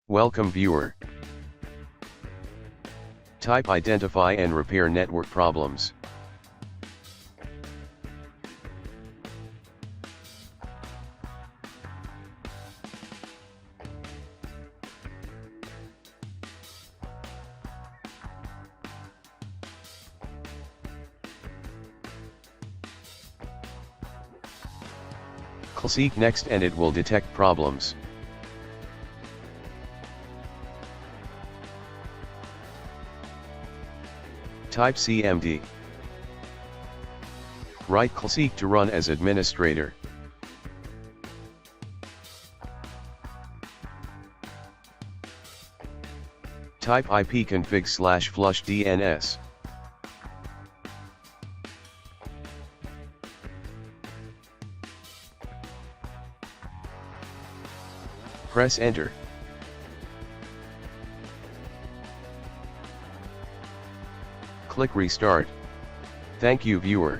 Welcome viewer. Type identify and repair network problems. Click next and it will detect problems. Type CMD. Right-click to run as administrator. Type ipconfig/flush DNS. Press enter. Click restart. Thank you viewer.